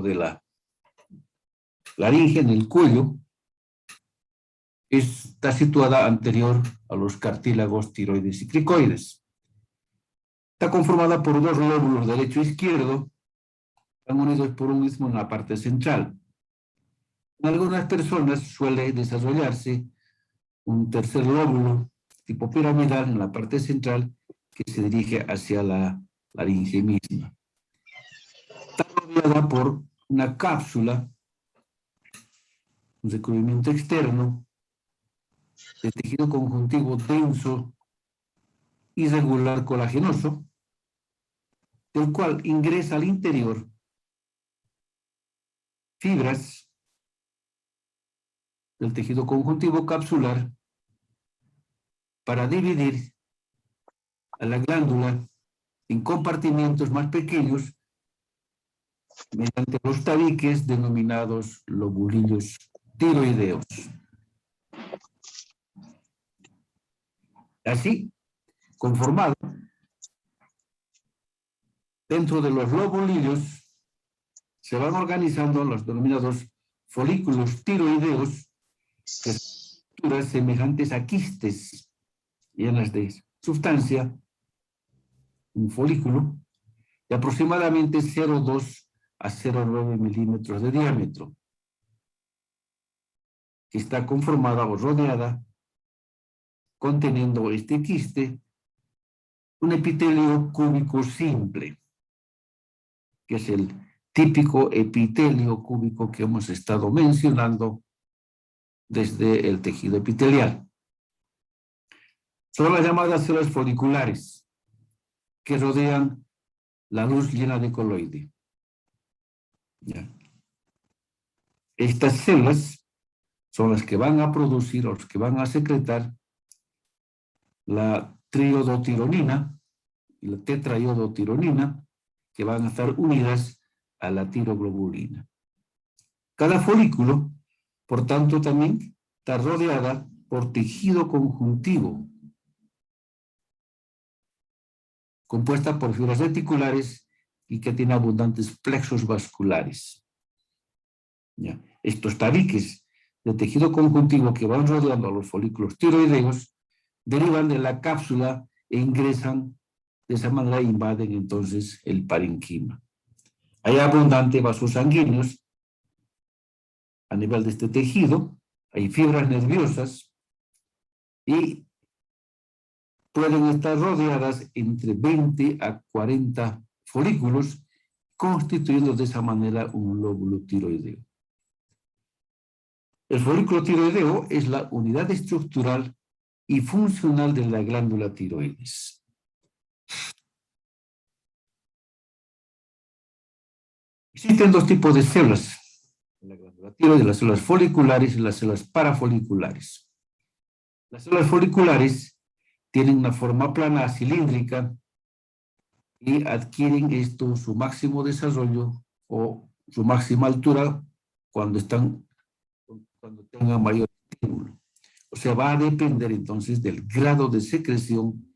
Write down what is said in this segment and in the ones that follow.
de la laringe, en el cuello, está situada anterior a los cartílagos tiroides y cricoides. Está conformada por dos lóbulos derecho e izquierdo, están unidos por un istmo en la parte central. En algunas personas suele desarrollarse un tercer lóbulo tipo piramidal en la parte central que se dirige hacia la laringe misma. Está rodeada por una cápsula, un recubrimiento externo de tejido conjuntivo denso, irregular, colagenoso, del cual ingresa al interior fibras del tejido conjuntivo capsular para dividir a la glándula en compartimientos más pequeños mediante los tabiques denominados lobulillos tiroideos. Así, conformado, dentro de los lobulillos se van organizando los denominados folículos tiroideos, que son estructuras semejantes a quistes llenas de sustancia, un folículo, de aproximadamente 0,2 a 0,9 milímetros de diámetro, que está conformada o rodeada, conteniendo este quiste, un epitelio cúbico simple, que es el típico epitelio cúbico que hemos estado mencionando desde el tejido epitelial. Son las llamadas células foliculares, que rodean la luz llena de coloide. ¿Ya? Estas células son las que van a producir o las que van a secretar la triodotironina y la tetraiodotironina, que van a estar unidas a la tiroglobulina. Cada folículo, por tanto, también está rodeada por tejido conjuntivo, compuesta por fibras reticulares y que tiene abundantes plexos vasculares. ¿Ya? Estos tabiques de tejido conjuntivo que van rodeando a los folículos tiroideos derivan de la cápsula e ingresan de esa manera, invaden entonces el parenquima. Hay abundantes vasos sanguíneos a nivel de este tejido, hay fibras nerviosas y pueden estar rodeadas entre 20 a 40 folículos, constituyendo de esa manera un lóbulo tiroideo. El folículo tiroideo es la unidad estructural y funcional de la glándula tiroides. Existen dos tipos de células en la glándula tiroides, las células foliculares y las células parafoliculares. Las células foliculares tienen una forma plana cilíndrica y adquieren esto su máximo desarrollo o su máxima altura cuando tengan mayor estímulo. O sea, va a depender entonces del grado de secreción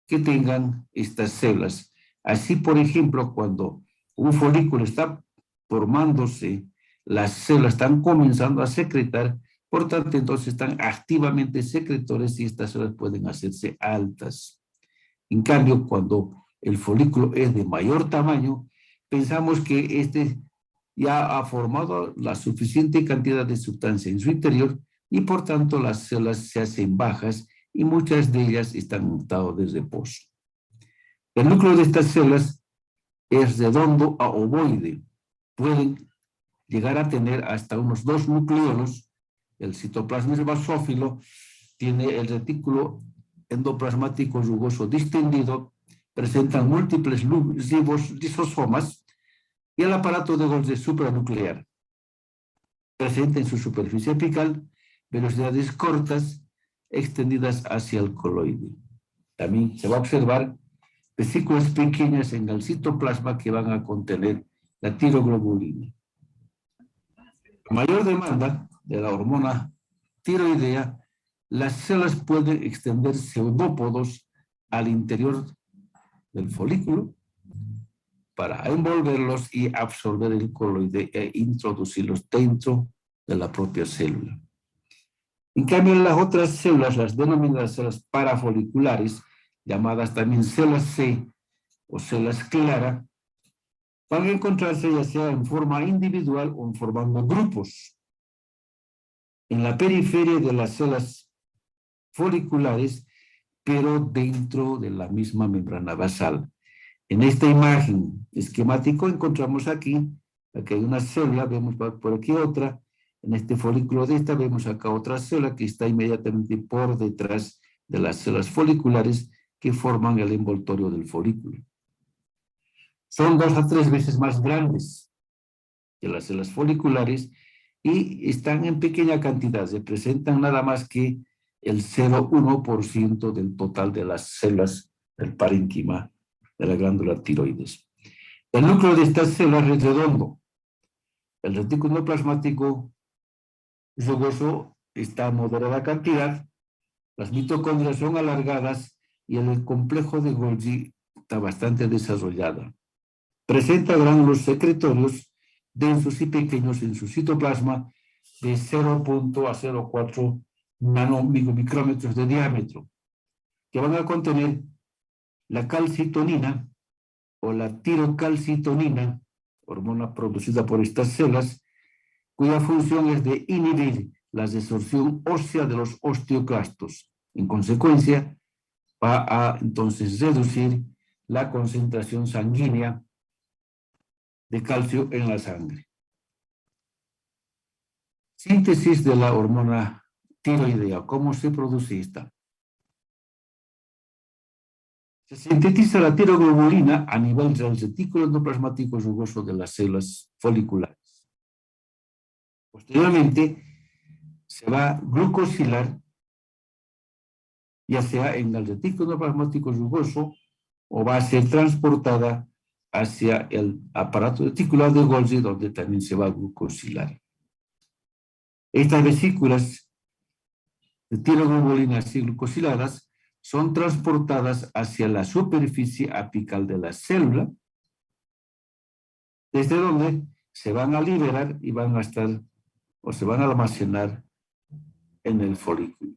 que tengan estas células. Así, por ejemplo, cuando un folículo está formándose, las células están comenzando a secretar, por tanto, entonces están activamente secretores y estas células pueden hacerse altas. En cambio, cuando el folículo es de mayor tamaño, pensamos que este ya ha formado la suficiente cantidad de sustancia en su interior y por tanto las células se hacen bajas y muchas de ellas están en estado de reposo. El núcleo de estas células es redondo a ovoide. Pueden llegar a tener hasta unos 2 nucleolos. El citoplasma basófilo tiene el retículo endoplasmático rugoso distendido, presentan múltiples lisosomas y el aparato de Golgi supranuclear. Presenta en su superficie apical velocidades cortas extendidas hacia el coloide. También se va a observar vesículas pequeñas en el citoplasma que van a contener la tiroglobulina. A mayor demanda de la hormona tiroidea, las células pueden extender pseudópodos al interior del folículo para envolverlos y absorber el coloide e introducirlos dentro de la propia célula. En cambio, las otras células, las denominadas células parafoliculares, llamadas también células C o células clara, van a encontrarse ya sea en forma individual o en formando grupos. En la periferia de las células foliculares, pero dentro de la misma membrana basal. En esta imagen esquemático encontramos aquí hay una célula, vemos por aquí otra, en este folículo de esta vemos acá otra célula que está inmediatamente por detrás de las células foliculares que forman el envoltorio del folículo. Son 2 a 3 veces más grandes que las células foliculares y están en pequeña cantidad, representan nada más que el 0,1% del total de las células del parénquima de la glándula tiroides. El núcleo de estas células es redondo. El retículo plasmático rugoso está a moderada cantidad, las mitocondrias son alargadas y el complejo de Golgi está bastante desarrollado. Presenta gránulos secretorios densos y pequeños en su citoplasma de 0,0 a 0,4 nanomicrómetros de diámetro, que van a contener la calcitonina o la tirocalcitonina, hormona producida por estas células, cuya función es de inhibir la desorción ósea de los osteoclastos. En consecuencia, va a entonces reducir la concentración sanguínea de calcio en la sangre. Síntesis de la hormona tiroidea. ¿Cómo se produce esta? Se sintetiza la tiroglobulina a nivel del retículo endoplasmático rugoso de las células foliculares. Posteriormente, se va a glucosilar, ya sea en el retículo endoplasmático rugoso o va a ser transportada hacia el aparato reticular de Golgi, donde también se va a glucosilar. Estas vesículas de tiroglobulina así glucosiladas son transportadas hacia la superficie apical de la célula, desde donde se van a liberar y van a estar o se van a almacenar en el folículo.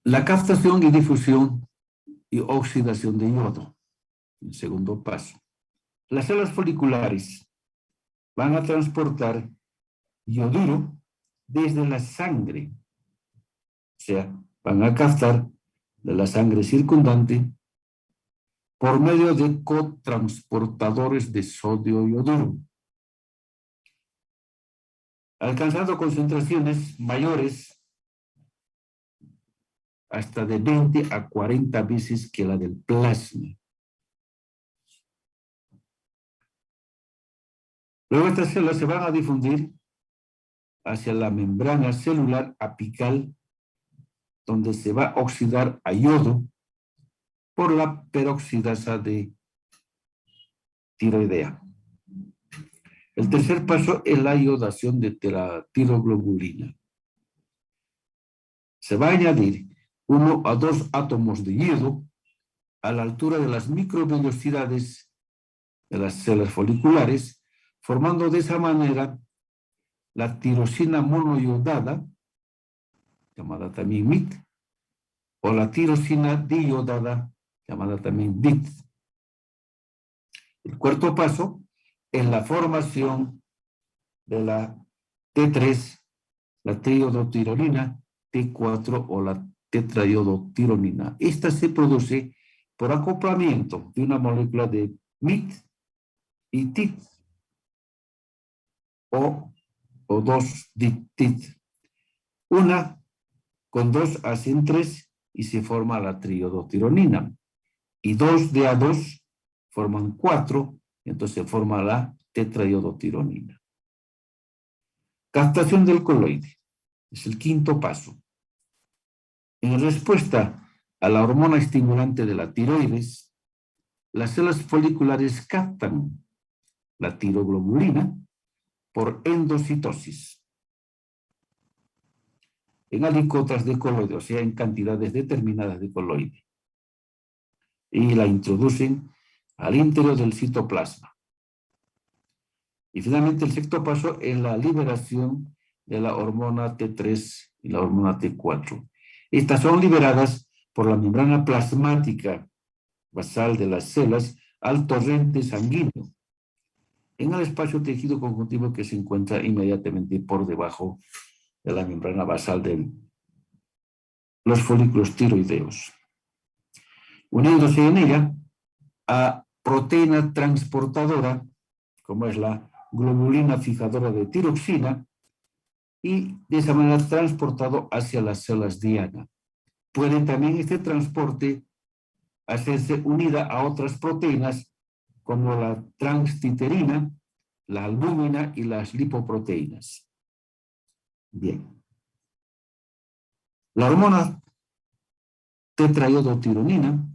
La captación y difusión y oxidación de yodo, el segundo paso. Las células foliculares van a transportar yoduro desde la sangre, o sea, van a captar de la sangre circundante por medio de cotransportadores de sodio y yoduro, alcanzando concentraciones mayores hasta de 20 a 40 veces que la del plasma. Luego estas células se van a difundir hacia la membrana celular apical, donde se va a oxidar a yodo por la peroxidasa de tiroidea. El tercer paso es la iodación de la tiroglobulina. Se va a añadir 1 a 2 átomos de yodo a la altura de las microvellosidades de las células foliculares, formando de esa manera la tirosina monoiodada, llamada también MIT, o la tirosina diiodada, llamada también DIT. El cuarto paso es la formación de la T3, la triiodotironina, T4 o la tetraiodotironina. Esta se produce por acoplamiento de una molécula de MIT y TIT o dos DIT. Una con 2 hacen 3 y se forma la triiodotironina. Y 2 de A2 forman 4, entonces se forma la tetraiodotironina. Captación del coloide es el quinto paso. En respuesta a la hormona estimulante de la tiroides, las células foliculares captan la tiroglobulina por endocitosis en alicotas de coloide, o sea, en cantidades determinadas de coloide. y la introducen al interior del citoplasma. Y finalmente el sexto paso es la liberación de la hormona T3 y la hormona T4. Estas son liberadas por la membrana plasmática basal de las células al torrente sanguíneo en el espacio tejido conjuntivo que se encuentra inmediatamente por debajo de la membrana basal de los folículos tiroideos, uniéndose en ella a proteína transportadora, como es la globulina fijadora de tiroxina, y de esa manera transportado hacia las células diana. Puede también este transporte hacerse unida a otras proteínas como la transtiterina, la albúmina y las lipoproteínas. Bien. La hormona tetraiodotironina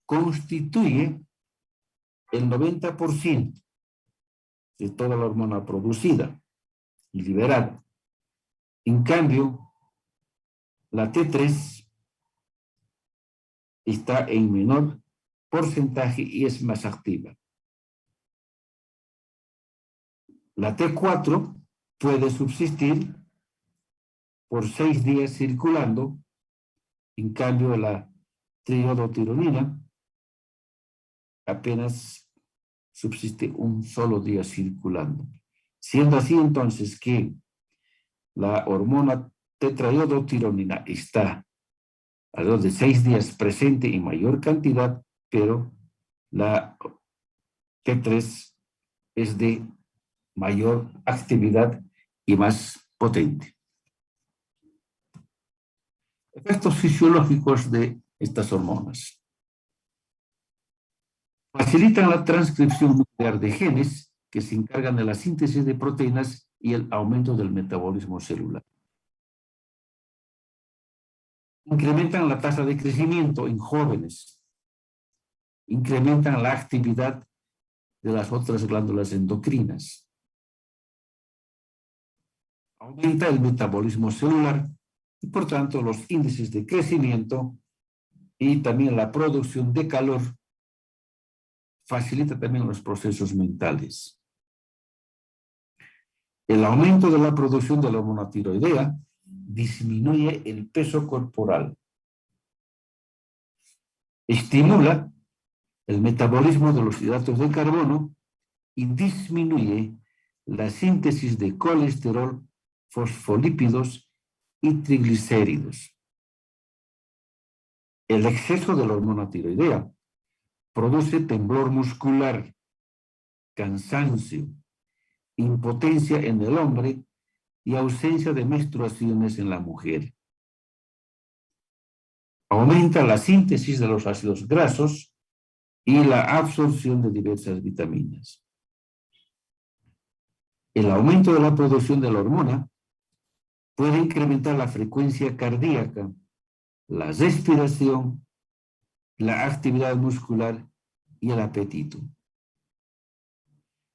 constituye el 90% de toda la hormona producida y liberada. En cambio, la T3 está en menor porcentaje y es más activa. La T4 puede subsistir por 6 días circulando, en cambio la triiodotironina apenas subsiste un solo día circulando. Siendo así entonces que la hormona tetraiodotironina está alrededor de 6 días presente en mayor cantidad, pero la T3 es de mayor actividad y más potente. Efectos fisiológicos de estas hormonas. Facilitan la transcripción nuclear de genes que se encargan de la síntesis de proteínas y el aumento del metabolismo celular. Incrementan la tasa de crecimiento en jóvenes. Incrementan la actividad de las otras glándulas endocrinas. Aumenta el metabolismo celular y por tanto los índices de crecimiento y también la producción de calor. Facilita también los procesos mentales. El aumento de la producción de la hormona tiroidea disminuye el peso corporal. Estimula el metabolismo de los hidratos de carbono y disminuye la síntesis de colesterol, fosfolípidos y triglicéridos. El exceso de la hormona tiroidea produce temblor muscular, cansancio, impotencia en el hombre y ausencia de menstruaciones en la mujer. Aumenta la síntesis de los ácidos grasos y la absorción de diversas vitaminas. El aumento de la producción de la hormona puede incrementar la frecuencia cardíaca, la respiración, la actividad muscular y el apetito.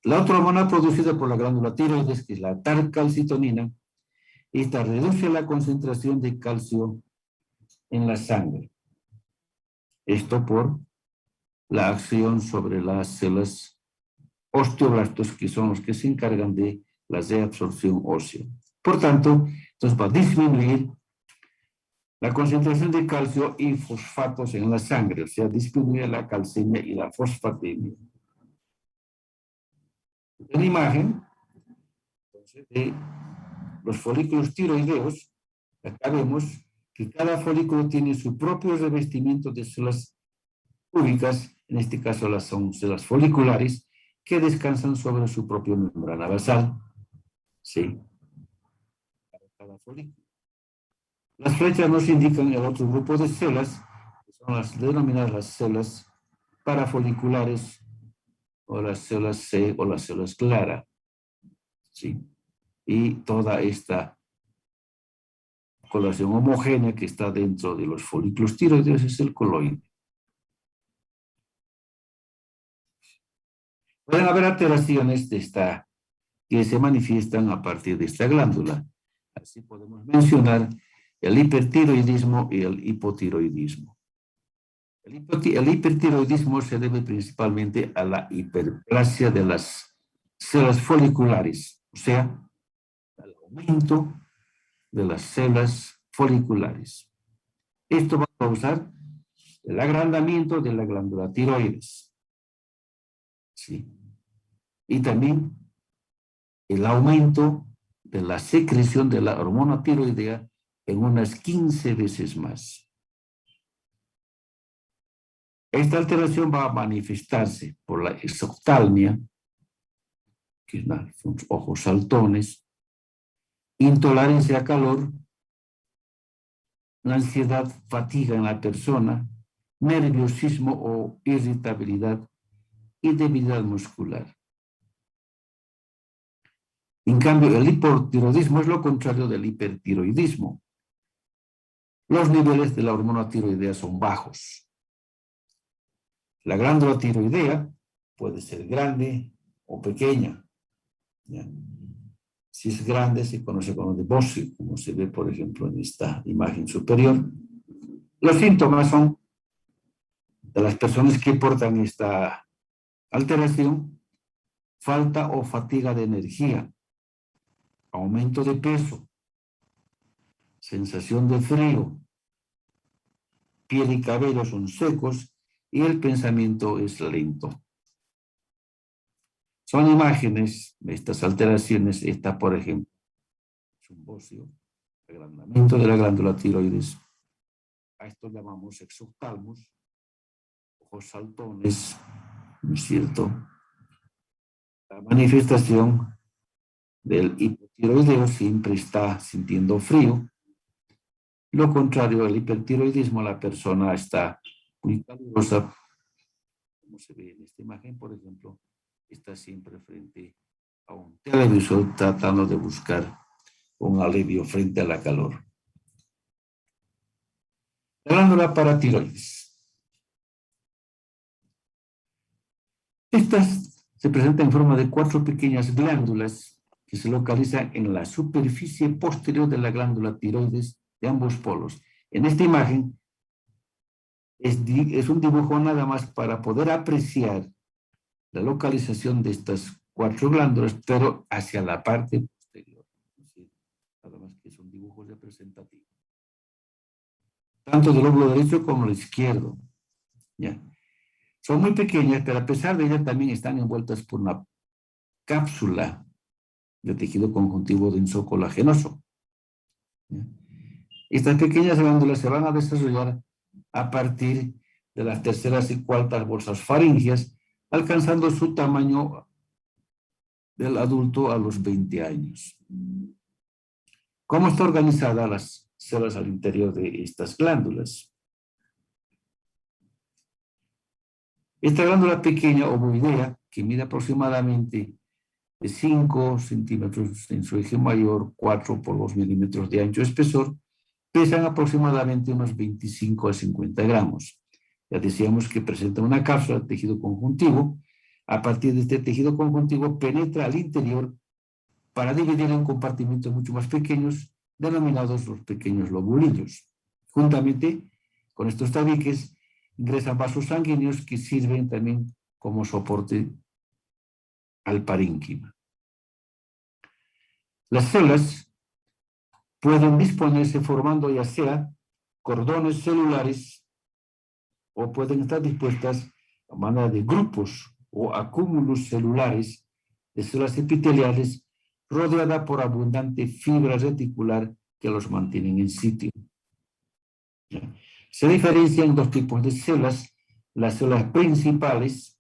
La otra hormona producida por la glándula tiroides, que es la tarcalcitonina, esta reduce la concentración de calcio en la sangre. Esto por la acción sobre las células osteoblastos, que son los que se encargan de la reabsorción ósea. Por tanto, entonces va a disminuir la concentración de calcio y fosfatos en la sangre, o sea, disminuye la calcemia y la fosfatemia. En la imagen entonces, de los folículos tiroideos, acá vemos que cada folículo tiene su propio revestimiento de células cúbicas, en este caso son células foliculares, que descansan sobre su propia membrana basal. Sí. Cada folículo. Las flechas nos indican el otro grupo de células, que son las denominadas las células parafoliculares, o las células C o las células clara. ¿Sí? Y toda esta coloración homogénea que está dentro de los folículos tiroideos es el coloide. Pueden haber alteraciones que se manifiestan a partir de esta glándula. Así podemos mencionar el hipertiroidismo y el hipotiroidismo. El hipertiroidismo se debe principalmente a la hiperplasia de las células foliculares, o sea, al aumento de las células foliculares. Esto va a causar el agrandamiento de la glándula tiroides. ¿Sí? Y también el aumento de la secreción de la hormona tiroidea en unas 15 veces más. Esta alteración va a manifestarse por la exoftalmia, que son ojos saltones, intolerancia a calor, la ansiedad, fatiga en la persona, nerviosismo o irritabilidad y debilidad muscular. En cambio, el hipotiroidismo es lo contrario del hipertiroidismo. Los niveles de la hormona tiroidea son bajos. La glándula tiroidea puede ser grande o pequeña. ¿Ya? Si es grande, se conoce como de Bossi, como se ve, por ejemplo, en esta imagen superior. Los síntomas son de las personas que portan esta alteración: falta o fatiga de energía, aumento de peso, sensación de frío, piel y cabello son secos y el pensamiento es lento. Son imágenes de estas alteraciones. Esta, por ejemplo, es un bocio, agrandamiento de la glándula tiroides. A esto llamamos exoptalmos, ojos saltones, ¿no es cierto? La manifestación del hipotiroideo siempre está sintiendo frío. Lo contrario al hipertiroidismo, la persona está muy calurosa, como se ve en esta imagen, por ejemplo, está siempre frente a un televisor tratando de buscar un alivio frente a la calor. La glándula paratiroides. Estas se presentan en forma de 4 pequeñas glándulas que se localizan en la superficie posterior de la glándula tiroides de ambos polos. En esta imagen es un dibujo nada más para poder apreciar la localización de estas 4 glándulas, pero hacia la parte posterior. Nada más que es un dibujo representativo. Tanto del lóbulo derecho como el izquierdo. ¿Ya? Son muy pequeñas, pero a pesar de ellas también están envueltas por una cápsula de tejido conjuntivo denso colagenoso. ¿Ya? Estas pequeñas glándulas se van a desarrollar a partir de las terceras y cuartas bolsas faríngeas, alcanzando su tamaño del adulto a los 20 años. ¿Cómo está organizada las células al interior de estas glándulas? Esta glándula pequeña ovoidea, que mide aproximadamente de 5 centímetros en su eje mayor, 4 por 2 milímetros de ancho espesor, pesan aproximadamente unos 25 a 50 gramos. Ya decíamos que presenta una cápsula de tejido conjuntivo. A partir de este tejido conjuntivo penetra al interior para dividirlo en compartimentos mucho más pequeños, denominados los pequeños lobulillos. Juntamente con estos tabiques ingresan vasos sanguíneos que sirven también como soporte al parénquima. Las células pueden disponerse formando ya sea cordones celulares o pueden estar dispuestas a manera de grupos o acúmulos celulares de células epiteliales rodeada por abundante fibra reticular que los mantienen en sitio. Se diferencian 2 tipos de células: las células principales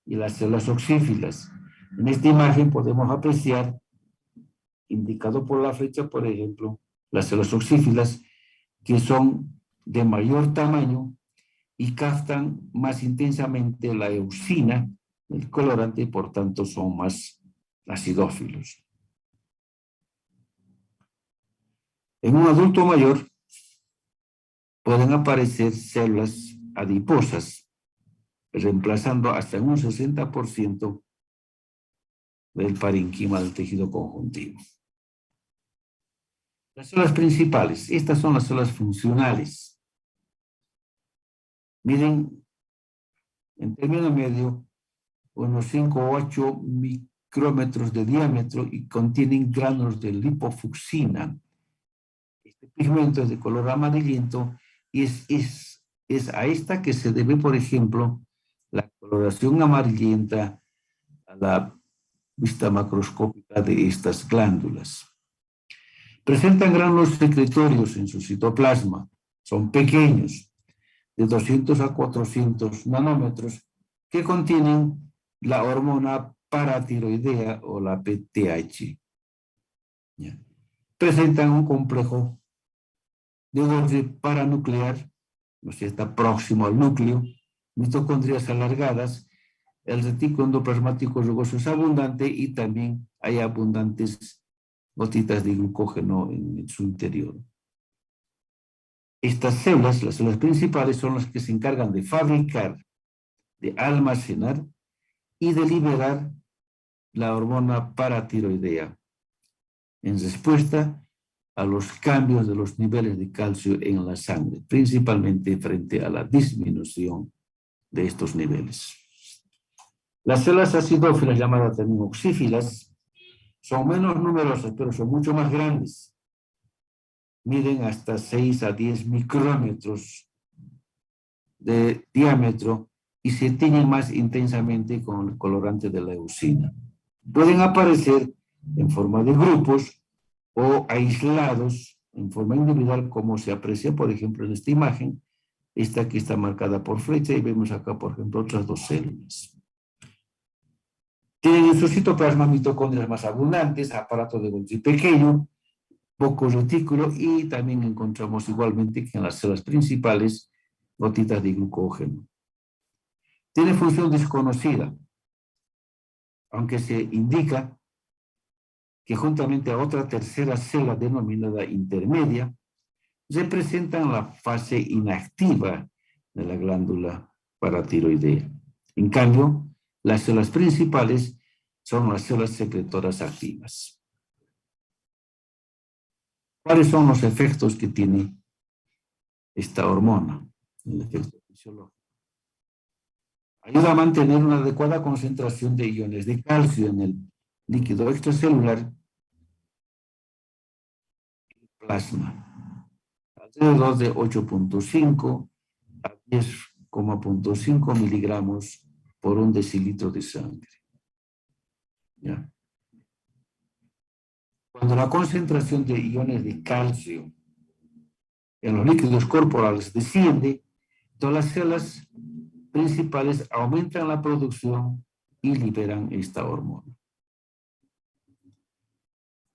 y las células oxífilas. En esta imagen podemos apreciar, indicado por la flecha, por ejemplo, las células oxífilas, que son de mayor tamaño y captan más intensamente la eosina, el colorante, y por tanto son más acidófilos. En un adulto mayor pueden aparecer células adiposas, reemplazando hasta un 60% del parénquima del tejido conjuntivo. Las células principales, estas son las células funcionales. Miden en término medio unos 5 o 8 micrómetros de diámetro y contienen gránulos de lipofucsina. Este pigmento es de color amarillento y es a esta que se debe, por ejemplo, la coloración amarillenta a la vista macroscópica de estas glándulas. Presentan gránulos secretorios en su citoplasma. Son pequeños, de 200 a 400 nanómetros, que contienen la hormona paratiroidea o la PTH. ¿Ya? Presentan un complejo de Golgi paranuclear, o sea, está próximo al núcleo, mitocondrias alargadas, el retículo endoplasmático rugoso es abundante y también hay abundantes gotitas de glucógeno en su interior. Estas células, las células principales, son las que se encargan de fabricar, de almacenar y de liberar la hormona paratiroidea en respuesta a los cambios de los niveles de calcio en la sangre, principalmente frente a la disminución de estos niveles. Las células acidófilas, llamadas también oxífilas, son menos numerosas, pero son mucho más grandes. Miden hasta 6 a 10 micrómetros de diámetro y se tiñen más intensamente con el colorante de la leucina. Pueden aparecer en forma de grupos o aislados en forma individual, como se aprecia, por ejemplo, en esta imagen. Esta aquí está marcada por flecha y vemos acá, por ejemplo, otras dos células. Tienen en su citoplasma mitocondrias más abundantes, aparato de Golgi pequeño, poco retículo y también encontramos igualmente que en las células principales gotitas de glucógeno. Tiene función desconocida, aunque se indica que juntamente a otra tercera célula denominada intermedia, representan la fase inactiva de la glándula paratiroidea. En cambio, las células principales son las células secretoras activas. ¿Cuáles son los efectos que tiene esta hormona? El efecto fisiológico. Ayuda a mantener una adecuada concentración de iones de calcio en el líquido extracelular y plasma, alrededor de 8.5 a 10,5 miligramos por un decilitro de sangre. ¿Ya? Cuando la concentración de iones de calcio en los líquidos corporales desciende, todas las células principales aumentan la producción y liberan esta hormona.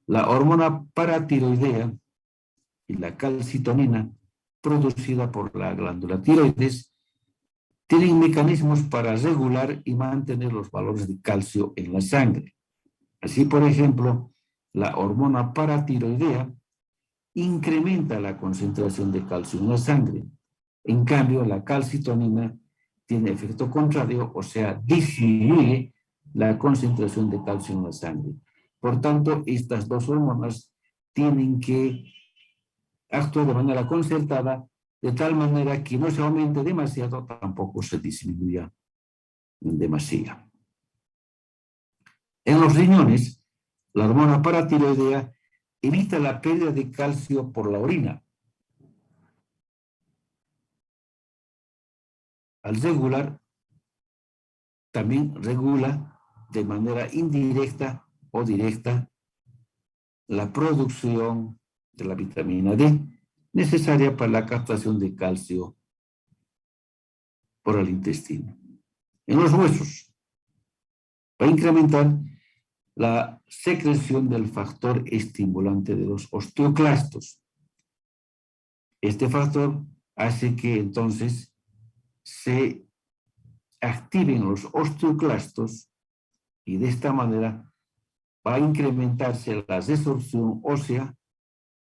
La hormona paratiroidea y la calcitonina, producida por la glándula tiroides, tienen mecanismos para regular y mantener los valores de calcio en la sangre. Así, por ejemplo, la hormona paratiroidea incrementa la concentración de calcio en la sangre. En cambio, la calcitonina tiene efecto contrario, o sea, disminuye la concentración de calcio en la sangre. Por tanto, estas dos hormonas tienen que actuar de manera concertada, de tal manera que no se aumente demasiado, tampoco se disminuya demasiado. En los riñones, la hormona paratiroidea evita la pérdida de calcio por la orina. Al regular, también regula de manera indirecta o directa la producción de la vitamina D, necesaria para la captación de calcio por el intestino. En los huesos, va a incrementar la secreción del factor estimulante de los osteoclastos. Este factor hace que entonces se activen los osteoclastos y de esta manera va a incrementarse la resorción ósea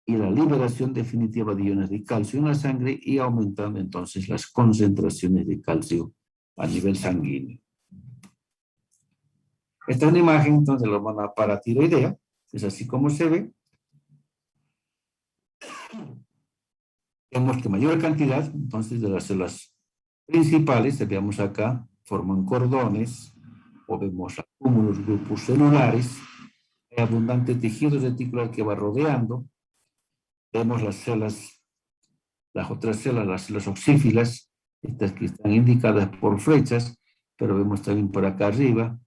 y la liberación definitiva de iones de calcio en la sangre y aumentando entonces las concentraciones de calcio a nivel sanguíneo. Esta es una imagen entonces de la hormona paratiroidea, es así como se ve. Vemos que mayor cantidad entonces de las células principales, veamos acá, forman cordones, o vemos acúmulos, grupos celulares, hay abundante tejido reticular que va rodeando, vemos las células, las otras células, las células oxífilas, estas que están indicadas por flechas, pero vemos también por acá arriba,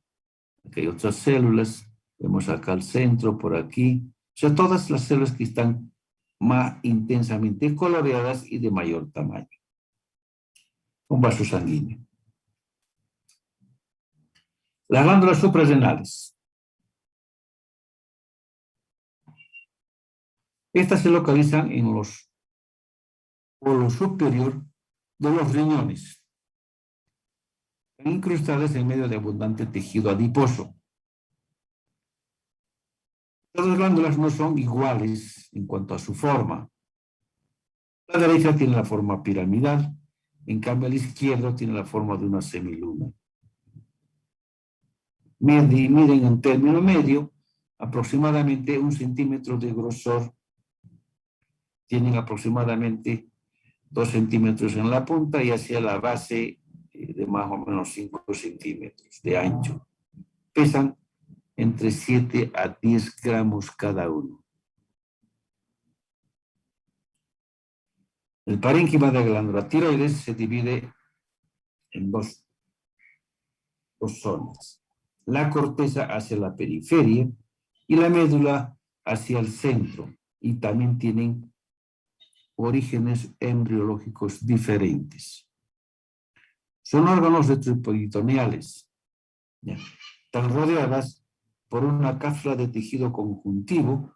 aquí hay otras células, vemos acá al centro, por aquí, o sea, todas las células que están más intensamente coloreadas y de mayor tamaño. Un vaso sanguíneo. Las glándulas suprarrenales. Estas se localizan en los polos superior de los riñones, incrustadas en medio de abundante tejido adiposo. Las glándulas no son iguales en cuanto a su forma. La derecha tiene la forma piramidal, en cambio la izquierda tiene la forma de una semiluna. Miden en término medio aproximadamente 1 centímetro de grosor, tienen aproximadamente 2 centímetros en la punta y hacia la base de más o menos 5 centímetros de ancho. Pesan entre 7 a 10 gramos cada uno. El parénquima de la glándula tiroides se divide en dos zonas. La corteza hacia la periferia y la médula hacia el centro. Y también tienen orígenes embriológicos diferentes. Son órganos retroperitoneales. Están rodeadas por una cápsula de tejido conjuntivo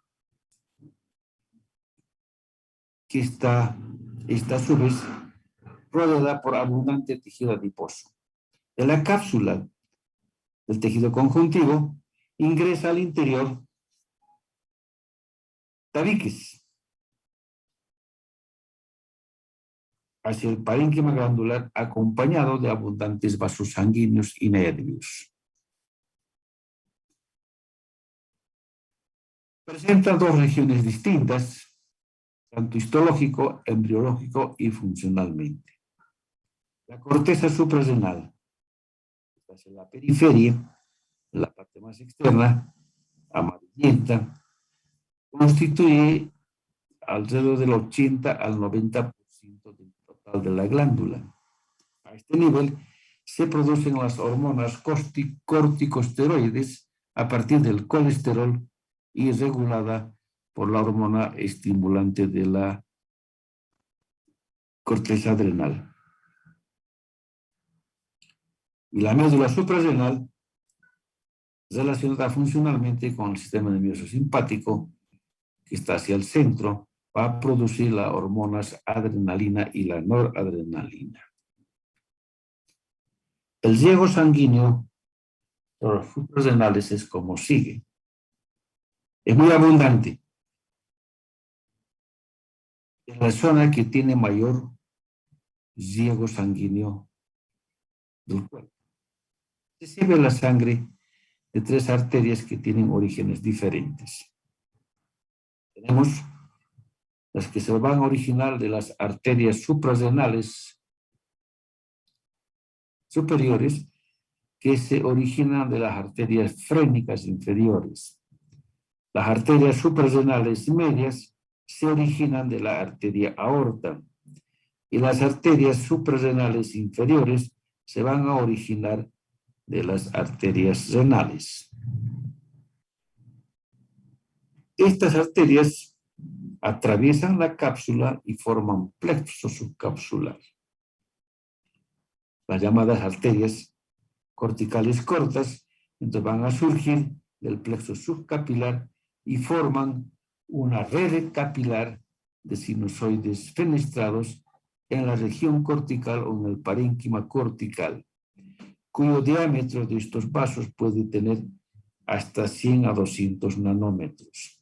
que está a su vez rodeada por abundante tejido adiposo. De la cápsula del tejido conjuntivo ingresa al interior tabiques hacia el parénquima glandular acompañado de abundantes vasos sanguíneos y nervios. Presenta dos regiones distintas, tanto histológico, embriológico y funcionalmente. La corteza suprarrenal, hacia la periferia, la parte más externa, amarillenta, constituye alrededor del 80 al 90% del total de la glándula. A este nivel se producen las hormonas corticosteroides a partir del colesterol y regulada por la hormona estimulante de la corteza adrenal. Y la médula suprarrenal, relacionada funcionalmente con el sistema nervioso simpático, que está hacia el centro, va a producir las hormonas adrenalina y la noradrenalina. El riego sanguíneo de los suprarrenales es como sigue. Es muy abundante. Es la zona que tiene mayor riego sanguíneo del cuerpo. Recibe la sangre de 3 arterias que tienen orígenes diferentes. Tenemos las que se van a originar de las arterias suprarrenales superiores, que se originan de las arterias frénicas inferiores. Las arterias suprarrenales medias se originan de la arteria aorta y las arterias suprarrenales inferiores se van a originar de las arterias renales. Estas arterias atraviesan la cápsula y forman plexo subcapsular. Las llamadas arterias corticales cortas, entonces van a surgir del plexo subcapilar y forman una red capilar de sinusoides fenestrados en la región cortical o en el parénquima cortical, cuyo diámetro de estos vasos puede tener hasta 100 a 200 nanómetros.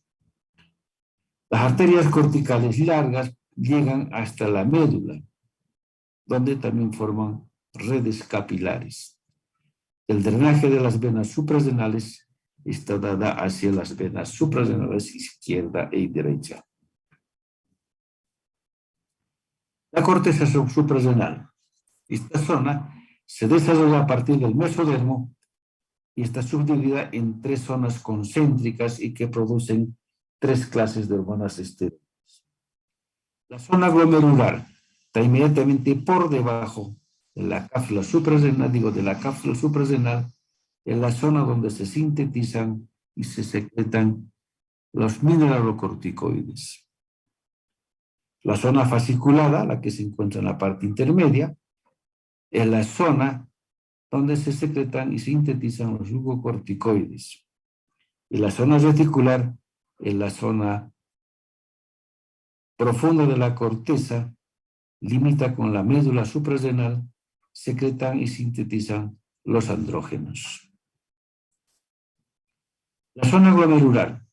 Las arterias corticales largas llegan hasta la médula, donde también forman redes capilares. El drenaje de las venas suprarrenales está dada hacia las venas suprarrenales izquierda y derecha. La corteza suprarrenal. Esta zona se desarrolla a partir del mesodermo y está subdividida en 3 zonas concéntricas y que producen 3 clases de hormonas esteroides. La zona glomerular está inmediatamente por debajo de la cápsula suprarrenal, en la zona donde se sintetizan y se secretan los mineralocorticoides. La zona fasciculada, la que se encuentra en la parte intermedia, es la zona donde se secretan y sintetizan los glucocorticoides. Y la zona reticular es la zona profunda de la corteza, limita con la médula suprarrenal, secretan y sintetizan los andrógenos. La zona glomerular,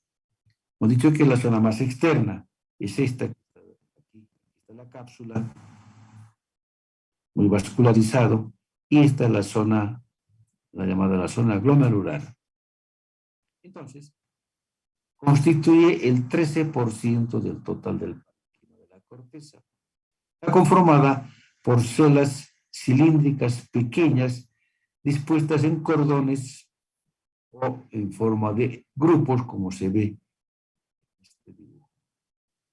hemos dicho que es la zona más externa, es esta, aquí está la cápsula, muy vascularizado, y esta es la zona, la llamada la zona glomerular. Entonces, constituye el 13% del total del parénquima de la corteza. Está conformada por células cilíndricas pequeñas dispuestas en cordones o en forma de grupos, como se ve en este dibujo.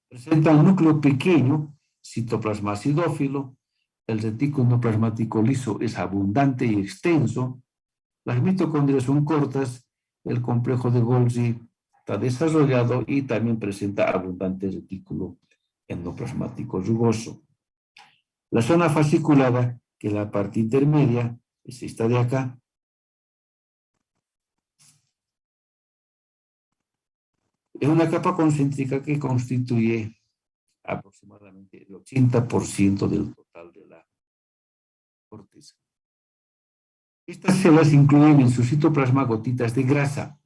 Presenta un núcleo pequeño, citoplasma acidófilo. El retículo endoplasmático liso es abundante y extenso. Las mitocondrias son cortas. El complejo de Golgi está desarrollado y también presenta abundante retículo endoplasmático rugoso. La zona fasciculada, que es la parte intermedia, es esta de acá. Es una capa concéntrica que constituye aproximadamente el 80% del total de la corteza. Estas células incluyen en su citoplasma gotitas de grasa.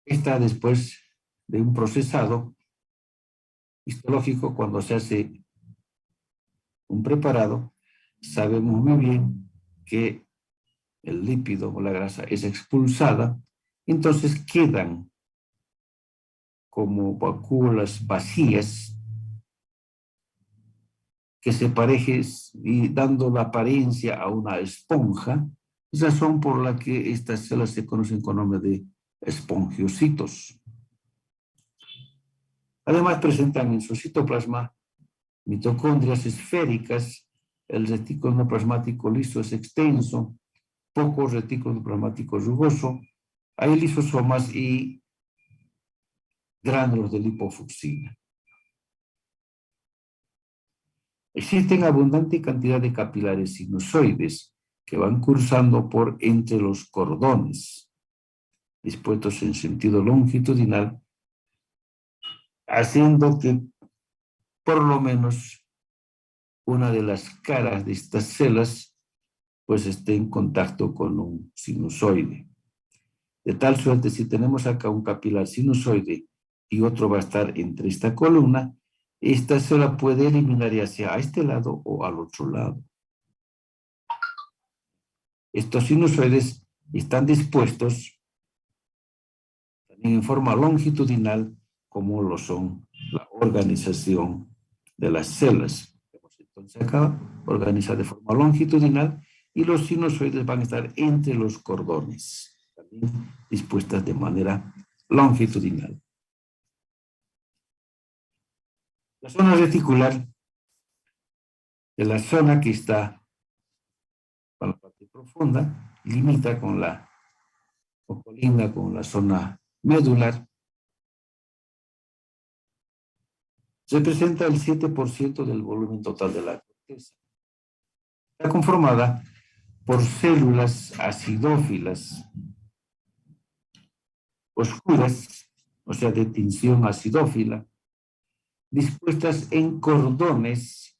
Esta, después de un procesado histológico, cuando se hace un preparado, sabemos muy bien que el lípido o la grasa es expulsada, entonces quedan como vacuolas vacías que se parejen y dando la apariencia a una esponja, razón por la que estas células se conocen con nombre de espongiocitos. Además presentan en su citoplasma mitocondrias esféricas, el retículo endoplasmático liso es extenso, poco retículo endoplasmático rugoso, hay lisosomas y gránulos de lipofucsina. Existen abundante cantidad de capilares sinusoides que van cursando por entre los cordones, dispuestos en sentido longitudinal, haciendo que por lo menos una de las caras de estas células pues esté en contacto con un sinusoide. De tal suerte, si tenemos acá un capilar sinusoide y otro va a estar entre esta columna, esta célula puede eliminar ya sea a este lado o al otro lado. Estos sinusoides están dispuestos también en forma longitudinal, como lo son la organización de las células. Entonces acá organiza de forma longitudinal y los sinusoides van a estar entre los cordones, también dispuestas de manera longitudinal. La zona reticular es la zona que está con la parte profunda, limita con la o colinda con la zona medular. Representa el 7% del volumen total de la corteza. Está conformada por células acidófilas oscuras, o sea, de tinción acidófila, dispuestas en cordones.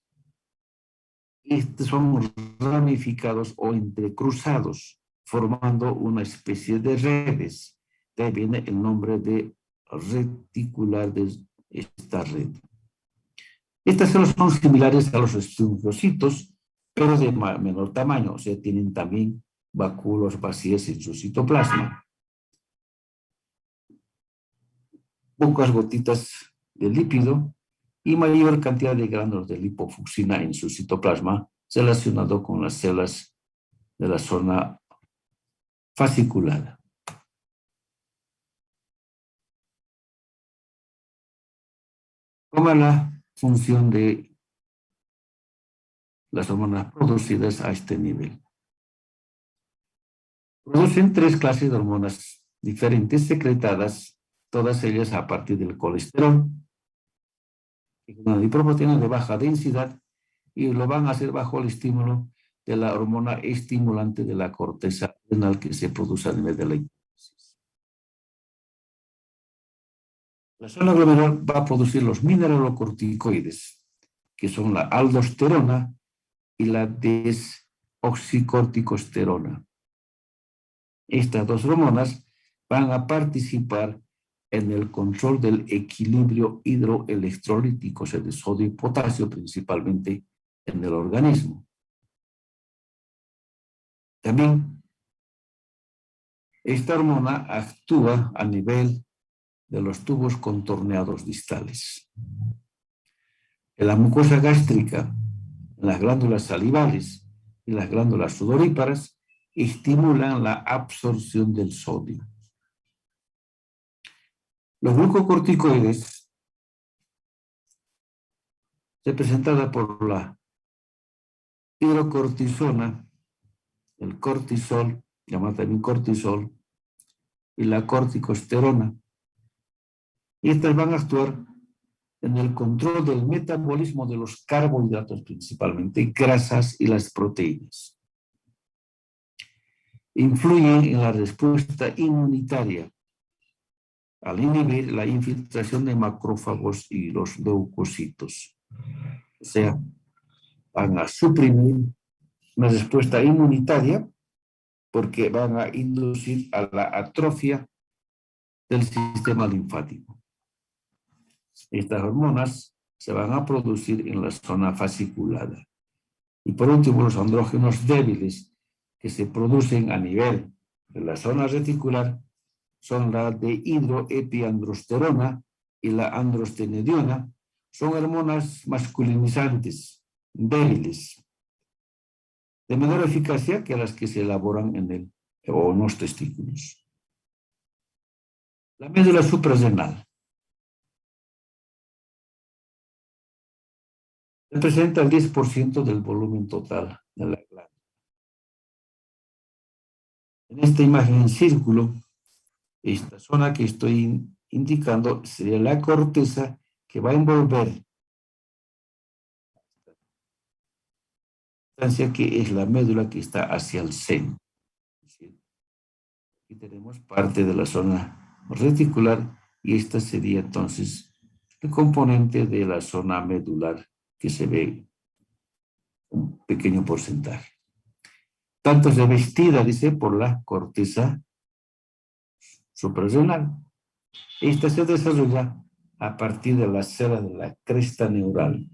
Estos son ramificados o entrecruzados, formando una especie de redes. De ahí viene el nombre de reticular de esta red. Estas células son similares a los espongiocitos, pero de menor tamaño, o sea, tienen también vacuolas vacías en su citoplasma. Pocas gotitas de lípido y mayor cantidad de gránulos de lipofucsina en su citoplasma relacionado con las células de la zona fasciculada. ¿Cómo es la función de las hormonas producidas a este nivel? Producen 3 clases de hormonas diferentes secretadas, todas ellas a partir del colesterol, que es una lipoproteína de baja densidad, y lo van a hacer bajo el estímulo de la hormona estimulante de la corteza adrenal que se produce a nivel de la hipófisis. La zona glomerular va a producir los mineralocorticoides, que son la aldosterona y la desoxicorticosterona. Estas 2 hormonas van a participar en el control del equilibrio hidroelectrolítico, o sea, de sodio y potasio principalmente en el organismo. También esta hormona actúa a nivel de los tubos contorneados distales. En la mucosa gástrica, en las glándulas salivales y las glándulas sudoríparas estimulan la absorción del sodio. Los glucocorticoides se presentan por la hidrocortisona, el cortisol, llamado también cortisol, y la corticosterona. Y estas van a actuar en el control del metabolismo de los carbohidratos, principalmente grasas y las proteínas. Influyen en la respuesta inmunitaria al inhibir la infiltración de macrófagos y los leucocitos. O sea, van a suprimir una respuesta inmunitaria porque van a inducir a la atrofia del sistema linfático. Estas hormonas se van a producir en la zona fasciculada. Y por último, los andrógenos débiles que se producen a nivel de la zona reticular son la de hidroepiandrosterona y la androstenediona. Son hormonas masculinizantes, débiles, de menor eficacia que las que se elaboran en los testículos. La médula suprarrenal representa el 10% del volumen total de la glándula. En esta imagen en círculo, esta zona que estoy indicando sería la corteza que va a envolver la sustancia que es la médula que está hacia el seno. Aquí tenemos parte de la zona reticular y esta sería entonces el componente de la zona medular que se ve un pequeño porcentaje. Tanto es revestida, dice, por la corteza suprarrenal. Esta se desarrolla a partir de la célula de la cresta neural.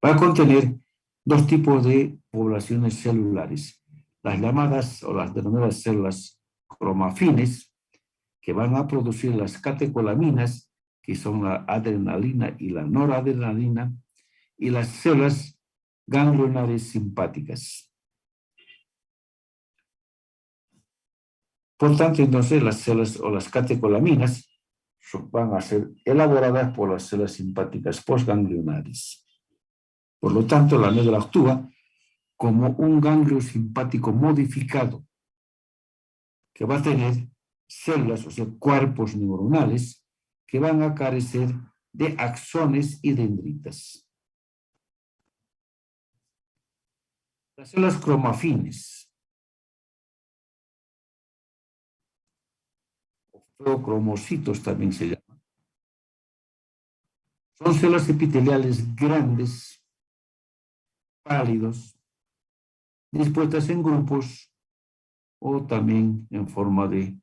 Va a contener 2 tipos de poblaciones celulares, las llamadas o las denominadas células cromafines, que van a producir las catecolaminas, que son la adrenalina y la noradrenalina, y las células ganglionares simpáticas. Por tanto, entonces, las células o las catecolaminas van a ser elaboradas por las células simpáticas postganglionares. Por lo tanto, la médula actúa como un ganglio simpático modificado que va a tener células, o sea, cuerpos neuronales que van a carecer de axones y dendritas. Las células cromafines, o feocromocitos también se llaman, son células epiteliales grandes, pálidos, dispuestas en grupos o también en forma de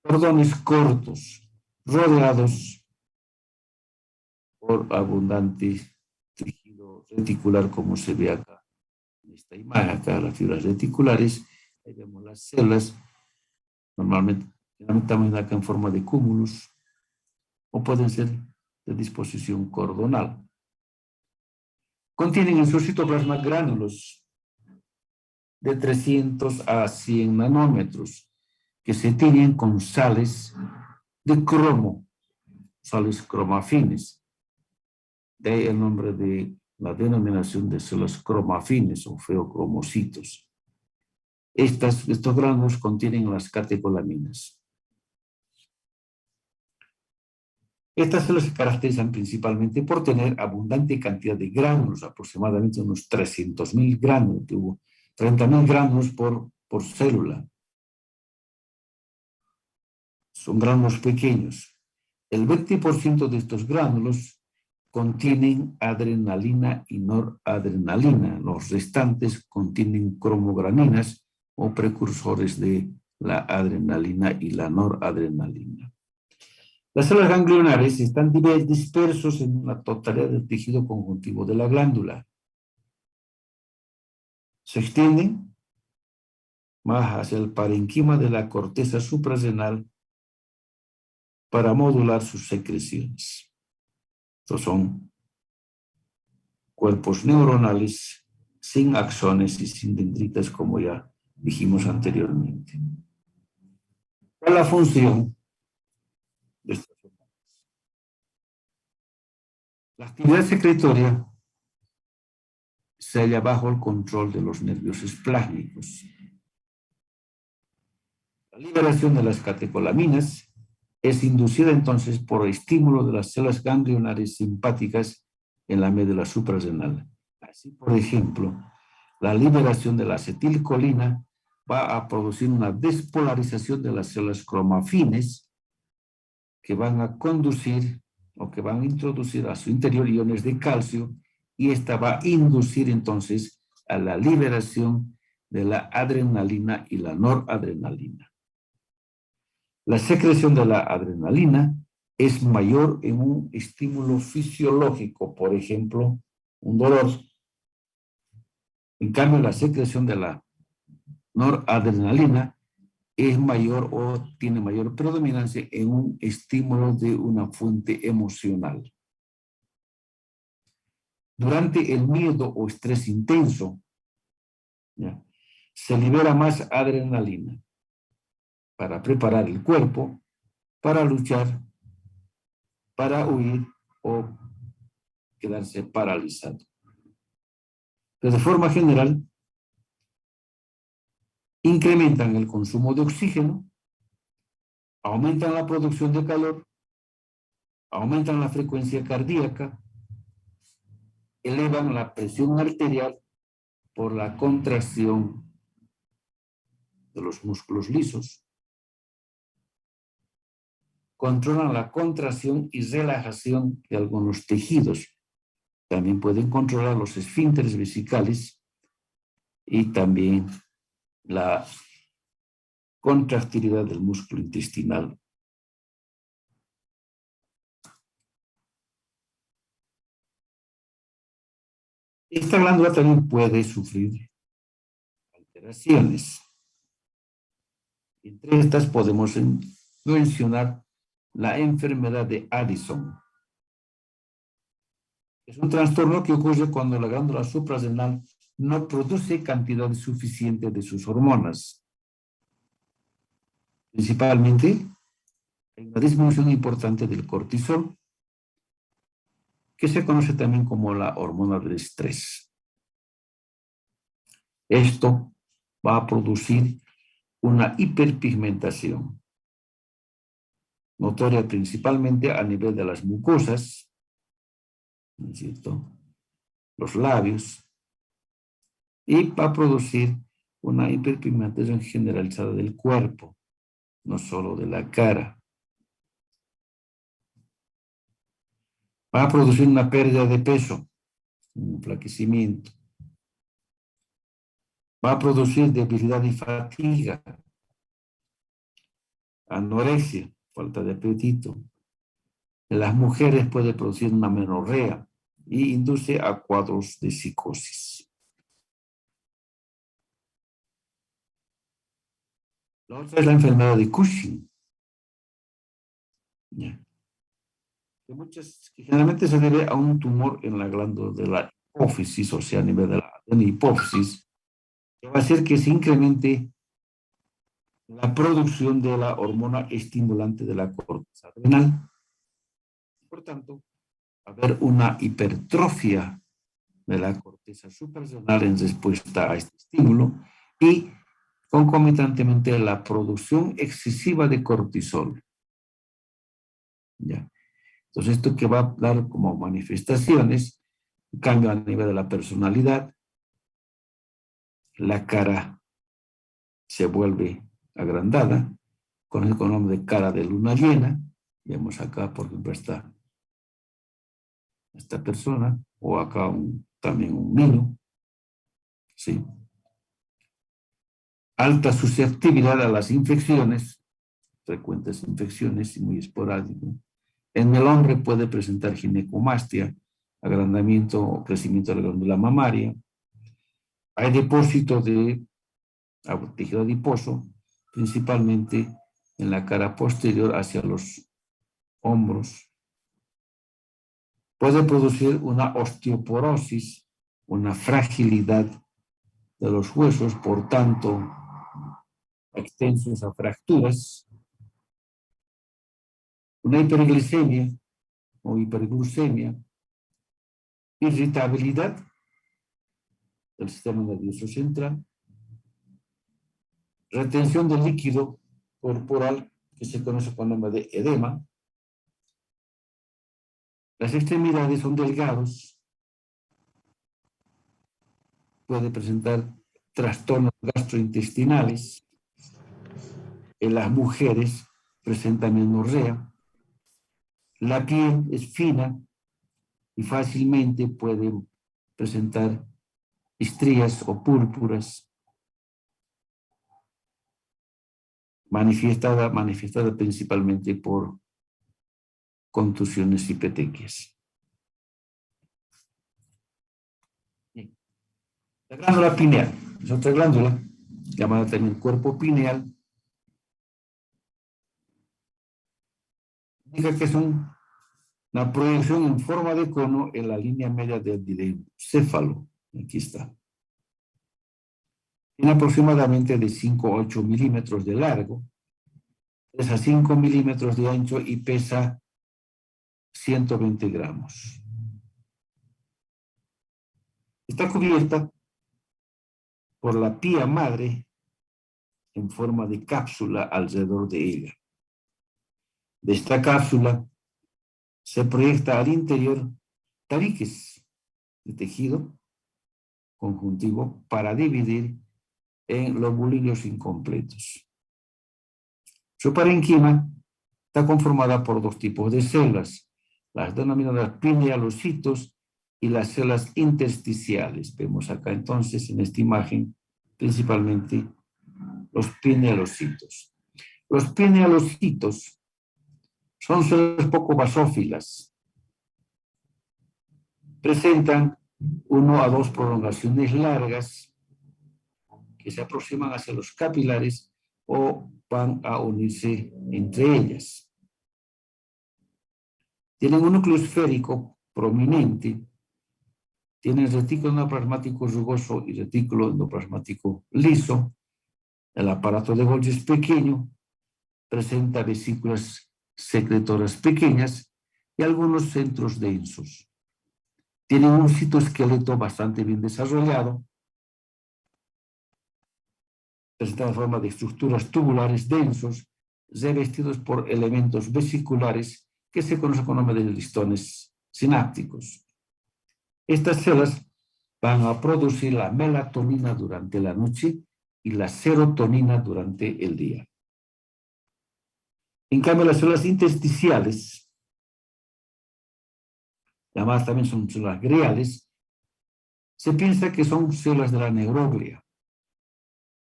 cordones cortos, rodeados por abundante tejido reticular, como se ve acá en esta imagen. Acá las fibras reticulares, ahí vemos las células, normalmente también acá en forma de cúmulos, o pueden ser de disposición cordonal. Contienen en su citoplasma gránulos de 300 a 100 nanómetros que se tiñen con sales de cromo, sales cromafines. De ahí el nombre de la denominación de células cromafines o feocromocitos. Estos gránulos contienen las catecolaminas. Estas células se caracterizan principalmente por tener abundante cantidad de gránulos, aproximadamente unos 300.000 gránulos, 30.000 gránulos por célula. Son gránulos pequeños. El 20% de estos gránulos contienen adrenalina y noradrenalina. Los restantes contienen cromograninas o precursores de la adrenalina y la noradrenalina. Las células ganglionares están dispersos en una totalidad del tejido conjuntivo de la glándula. Se extienden más hacia el parenquima de la corteza suprarrenal para modular sus secreciones. Estos son cuerpos neuronales sin axones y sin dendritas, como ya dijimos anteriormente. ¿Cuál es la función de estas hormonas? La actividad secretoria se halla bajo el control de los nervios esplágnicos. La liberación de las catecolaminas es inducida entonces por el estímulo de las células ganglionares simpáticas en la médula suprarrenal. Así, por ejemplo, la liberación de la acetilcolina va a producir una despolarización de las células cromafines que van a conducir o que van a introducir a su interior iones de calcio, y esta va a inducir entonces a la liberación de la adrenalina y la noradrenalina. La secreción de la adrenalina es mayor en un estímulo fisiológico, por ejemplo, un dolor. En cambio, la secreción de la noradrenalina es mayor o tiene mayor predominancia en un estímulo de una fuente emocional. Durante el miedo o estrés intenso, ¿ya?, se libera más adrenalina para preparar el cuerpo para luchar, para huir o quedarse paralizado. Pero de forma general, incrementan el consumo de oxígeno, aumentan la producción de calor, aumentan la frecuencia cardíaca, elevan la presión arterial por la contracción de los músculos lisos, controlan la contracción y relajación de algunos tejidos. También pueden controlar los esfínteres vesicales y también la contractilidad del músculo intestinal. Esta glándula también puede sufrir alteraciones. Entre estas podemos mencionar la enfermedad de Addison. Es un trastorno que ocurre cuando la glándula suprarrenal no produce cantidad suficiente de sus hormonas. Principalmente, hay una disminución importante del cortisol, que se conoce también como la hormona del estrés. Esto va a producir una hiperpigmentación, notoria principalmente a nivel de las mucosas, ¿no es cierto?, los labios, y va a producir una hiperpigmentación generalizada del cuerpo, no solo de la cara. Va a producir una pérdida de peso, un enflaquecimiento. Va a producir debilidad y fatiga, anorexia, falta de apetito. En las mujeres puede producir una menorrea y induce a cuadros de psicosis. La otra es la enfermedad de Cushing. que generalmente se debe a un tumor en la glándula de la hipófisis, o sea, a nivel de la hipófisis, que va a hacer que se incremente la producción de la hormona estimulante de la corteza adrenal. Por tanto, va a haber una hipertrofia de la corteza suprarrenal en respuesta a este estímulo y concomitantemente la producción excesiva de cortisol. ¿Ya? Entonces, esto que va a dar como manifestaciones, un cambio a nivel de la personalidad, la cara se vuelve agrandada, con el nombre de cara de luna llena. Vemos acá, por ejemplo, esta persona, o acá también un niño, ¿sí? Alta susceptibilidad a las infecciones, frecuentes infecciones y muy esporádico. En el hombre puede presentar ginecomastia, agrandamiento o crecimiento de la glándula mamaria. Hay depósito de tejido adiposo, principalmente en la cara posterior hacia los hombros. Puede producir una osteoporosis, una fragilidad de los huesos, por tanto, extensos a fracturas, una hiperglicemia o hiperglucemia, irritabilidad del sistema nervioso central, retención de líquido corporal, que se conoce con el nombre de edema. Las extremidades son delgados, puede presentar trastornos gastrointestinales. En las mujeres presenta menorrea. La piel es fina y fácilmente puede presentar estrías o púrpuras, manifestada principalmente por contusiones y petequias. La glándula pineal es otra glándula, llamada también cuerpo pineal. Indica que es una proyección en forma de cono en la línea media del diencéfalo. Aquí está. Tiene aproximadamente de 5 a 8 milímetros de largo, pesa 5 milímetros de ancho y pesa 120 gramos. Está cubierta por la pía madre en forma de cápsula alrededor de ella. De esta cápsula se proyecta al interior tabiques de tejido conjuntivo para dividir en lobulillos incompletos. Su parenquima está conformada por dos tipos de células, las denominadas pinealocitos y las células intersticiales. Vemos acá entonces en esta imagen principalmente los pinealocitos. Los pinealocitos son células poco basófilas. Presentan 1 a 2 prolongaciones largas que se aproximan hacia los capilares o van a unirse entre ellas. Tienen un núcleo esférico prominente, tienen retículo endoplasmático rugoso y retículo endoplasmático liso. El aparato de Golgi es pequeño, presenta vesículas secretoras pequeñas y algunos centros densos. Tienen un citoesqueleto bastante bien desarrollado, presenta la forma de estructuras tubulares densos, revestidos por elementos vesiculares que se conocen con el nombre de listones sinápticos. Estas células van a producir la melatonina durante la noche y la serotonina durante el día. En cambio, las células intersticiales, llamadas también son células gliales, se piensa que son células de la neuroglia.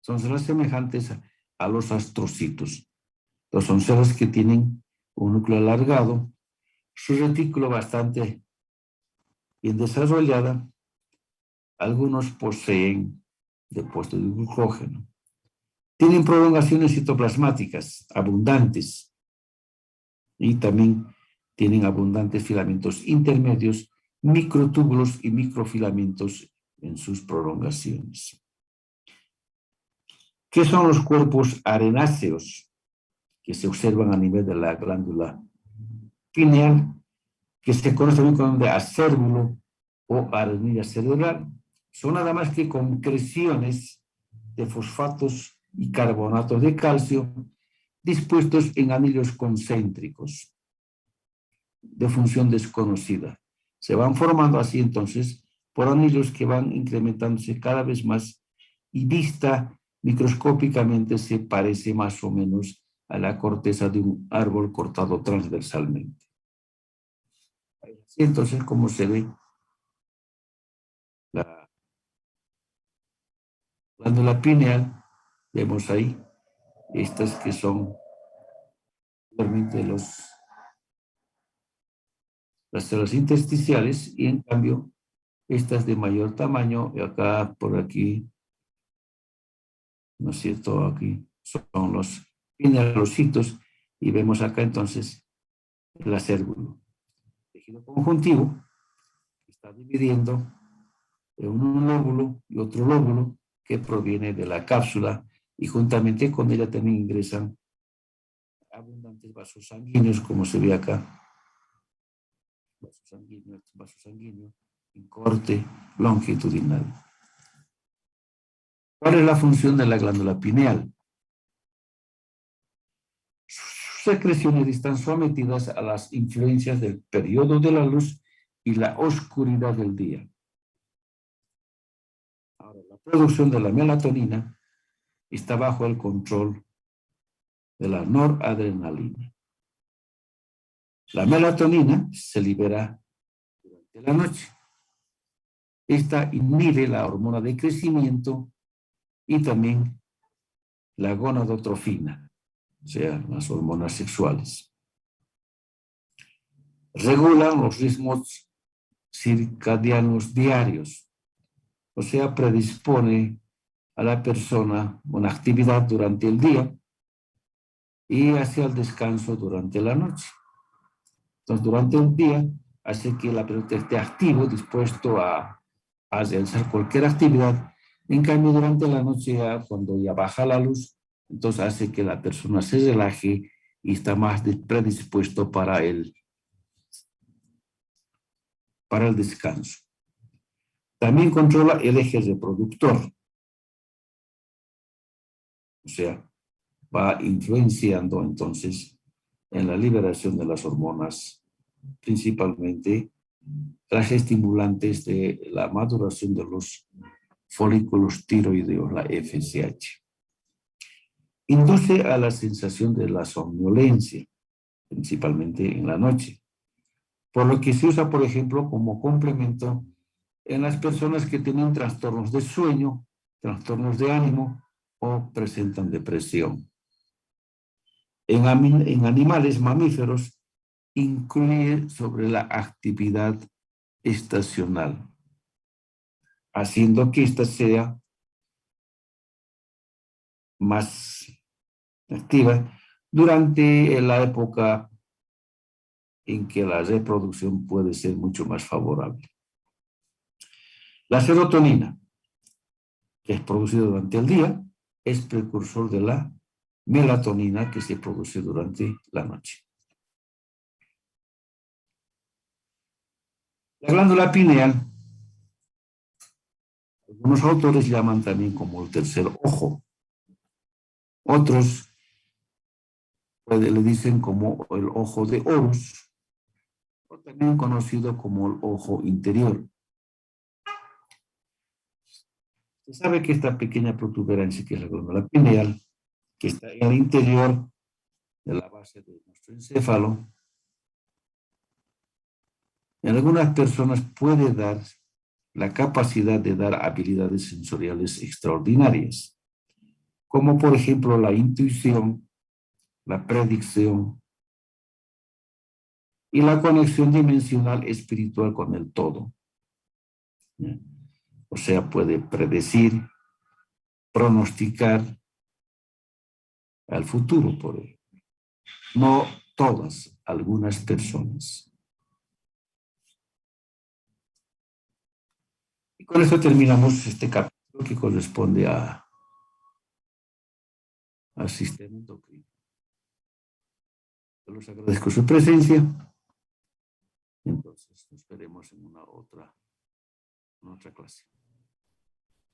Son células semejantes a los astrocitos. Entonces, son células que tienen un núcleo alargado, su retículo bastante bien desarrollada. Algunos poseen depósito de glucógeno. Tienen prolongaciones citoplasmáticas abundantes y también tienen abundantes filamentos intermedios, microtúbulos y microfilamentos en sus prolongaciones. ¿Qué son los cuerpos arenáceos que se observan a nivel de la glándula pineal, que se conoce también como de acérbulo o arenilla cerebral? Son nada más que concreciones de fosfatos y carbonatos de calcio dispuestos en anillos concéntricos de función desconocida. Se van formando así entonces por anillos que van incrementándose cada vez más y vista microscópicamente se parece más o menos a la corteza de un árbol cortado transversalmente. Así entonces como se ve la glándula pineal, vemos ahí estas que son realmente las células intersticiales y en cambio estas de mayor tamaño, y acá por aquí, ¿no es cierto? Aquí son los pinealocitos y vemos acá entonces el acérbulo. El tejido conjuntivo está dividiendo en un lóbulo y otro lóbulo que proviene de la cápsula y juntamente con ella también ingresan abundantes vasos sanguíneos, como se ve acá. Vaso sanguíneo en corte longitudinal. ¿Cuál es la función de la glándula pineal? Sus secreciones están sometidas a las influencias del periodo de la luz y la oscuridad del día. Ahora, la producción de la melatonina está bajo el control de la noradrenalina. La melatonina se libera durante la noche. Esta inhibe la hormona de crecimiento y también la gonadotrofina, o sea, las hormonas sexuales. Regulan los ritmos circadianos diarios, o sea, predispone a la persona una actividad durante el día y hacia el descanso durante la noche. Entonces, durante el día hace que la persona esté activo, dispuesto a hacer cualquier actividad. En cambio, durante la noche, cuando ya baja la luz, entonces hace que la persona se relaje y está más predispuesto para el descanso. También controla el eje reproductor. O sea, va influenciando entonces en la liberación de las hormonas, principalmente las estimulantes de la maduración de los folículos tiroideos, la FSH. Induce a la sensación de la somnolencia, principalmente en la noche, por lo que se usa, por ejemplo, como complemento en las personas que tienen trastornos de sueño, trastornos de ánimo o presentan depresión. En animales mamíferos incluye sobre la actividad estacional, haciendo que ésta sea más activa durante la época en que la reproducción puede ser mucho más favorable. La serotonina, que es producida durante el día, es precursor de la melatonina que se produce durante la noche. La glándula pineal, algunos autores llaman también como el tercer ojo. Otros le dicen como el ojo de Horus, o también conocido como el ojo interior. Se sabe que esta pequeña protuberancia, que es la glándula pineal, que está en el interior de la base de nuestro encéfalo, en algunas personas puede dar la capacidad de dar habilidades sensoriales extraordinarias, como por ejemplo la intuición, la predicción y la conexión dimensional espiritual con el todo. O sea, puede predecir, pronosticar al futuro, por ejemplo. No todas algunas personas. Y con esto terminamos este capítulo que corresponde al sistema endocrino. Yo les agradezco su presencia. Entonces nos veremos en otra clase.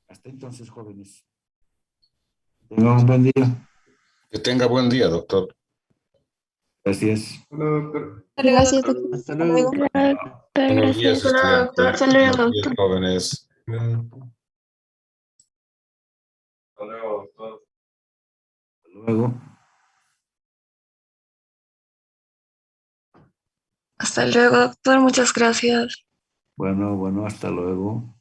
Hasta entonces, jóvenes. Tengan un buen día. Que tenga buen día, doctor. Gracias. Gracias, doctor. Hasta luego. Buenos días, estudiantes. Hasta luego, Buenos días, doctor. jóvenes. Hasta luego. Hasta luego, doctor. Muchas gracias. Bueno, hasta luego.